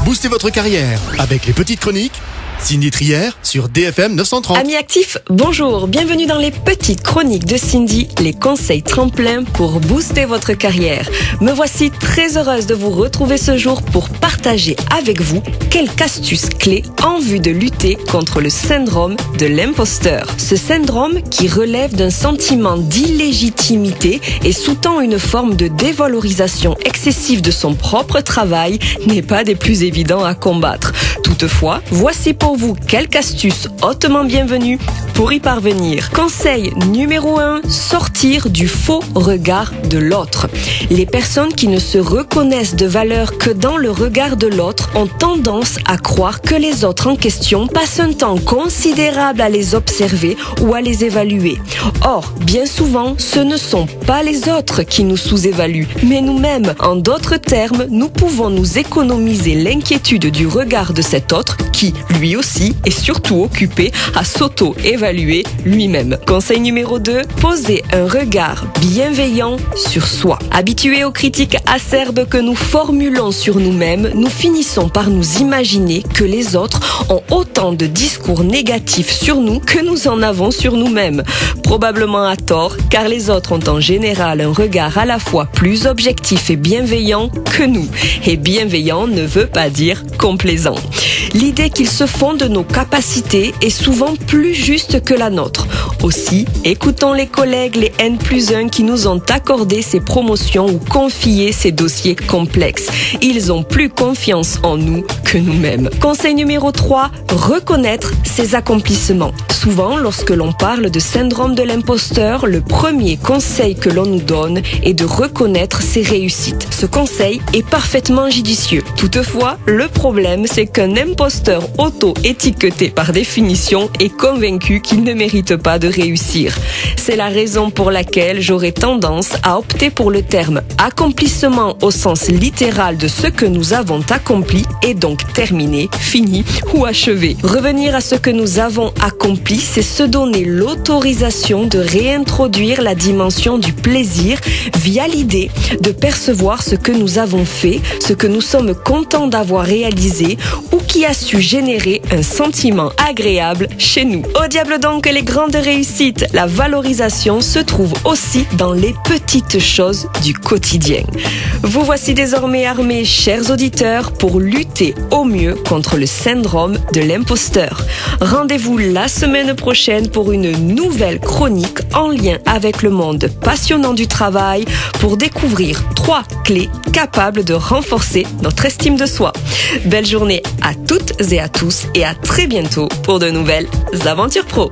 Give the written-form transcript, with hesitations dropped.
Boostez votre carrière avec les petites chroniques. Cindy Trier sur DFM 930. Amis actifs, bonjour, bienvenue dans les petites chroniques de Cindy, les conseils tremplins pour booster votre carrière. Me voici très heureuse de vous retrouver ce jour pour partager avec vous quelques astuces clés en vue de lutter contre le syndrome de l'imposteur. Ce syndrome qui relève d'un sentiment d'illégitimité et sous-tend une forme de dévalorisation excessive de son propre travail n'est pas des plus évidents à combattre. Toutefois, voici pour vous quelques astuces hautement bienvenues pour y parvenir. Conseil numéro 1, sortir du faux regard de l'autre. Les personnes qui ne se reconnaissent de valeur que dans le regard de l'autre ont tendance à croire que les autres en question passent un temps considérable à les observer ou à les évaluer. Or, bien souvent, ce ne sont pas les autres qui nous sous-évaluent, mais nous-mêmes. En d'autres termes, nous pouvons nous économiser l'inquiétude du regard de cet autre qui, lui aussi, est surtout occupé à s'auto-évaluer lui-même. Conseil numéro 2, posez un regard bienveillant sur soi. Habitués aux critiques acerbes que nous formulons sur nous-mêmes, nous finissons par nous imaginer que les autres ont autant de discours négatifs sur nous que nous en avons sur nous-mêmes. Probablement à tort, car les autres ont en général un regard à la fois plus objectif et bienveillant que nous. Et bienveillant ne veut pas dire complaisant. L'idée qu'ils se font de nos capacités est souvent plus juste que la nôtre. Aussi, écoutons les collègues, les N+1 qui nous ont accordé ces promotions ou confié ces dossiers complexes. Ils ont plus confiance en nous que nous-mêmes. Conseil numéro 3, reconnaître ses accomplissements. Souvent, lorsque l'on parle de syndrome de l'imposteur, le premier conseil que l'on nous donne est de reconnaître ses réussites. Ce conseil est parfaitement judicieux. Toutefois, le problème, c'est qu'un imposteur auto-étiqueté par définition est convaincu qu'il ne mérite pas de réussir. C'est la raison pour laquelle j'aurais tendance à opter pour le terme accomplissement au sens littéral de ce que nous avons accompli et donc terminé, fini ou achevé. Revenir à ce que nous avons accompli, c'est se donner l'autorisation de réintroduire la dimension du plaisir via l'idée de percevoir ce que nous avons fait, ce que nous sommes contents d'avoir réalisé ou qui a su générer un sentiment agréable chez nous. Au diable donc les grandes réussites, la valorisation se trouve aussi dans les petites choses du quotidien. Vous voici désormais armés, chers auditeurs, pour lutter au mieux contre le syndrome de l'imposteur. Rendez-vous la semaine prochaine pour une nouvelle chronique en lien avec le monde passionnant du travail pour découvrir 3 clés capables de renforcer notre estime de soi. Belle journée à toutes et à tous et à très bientôt pour de nouvelles aventures pro.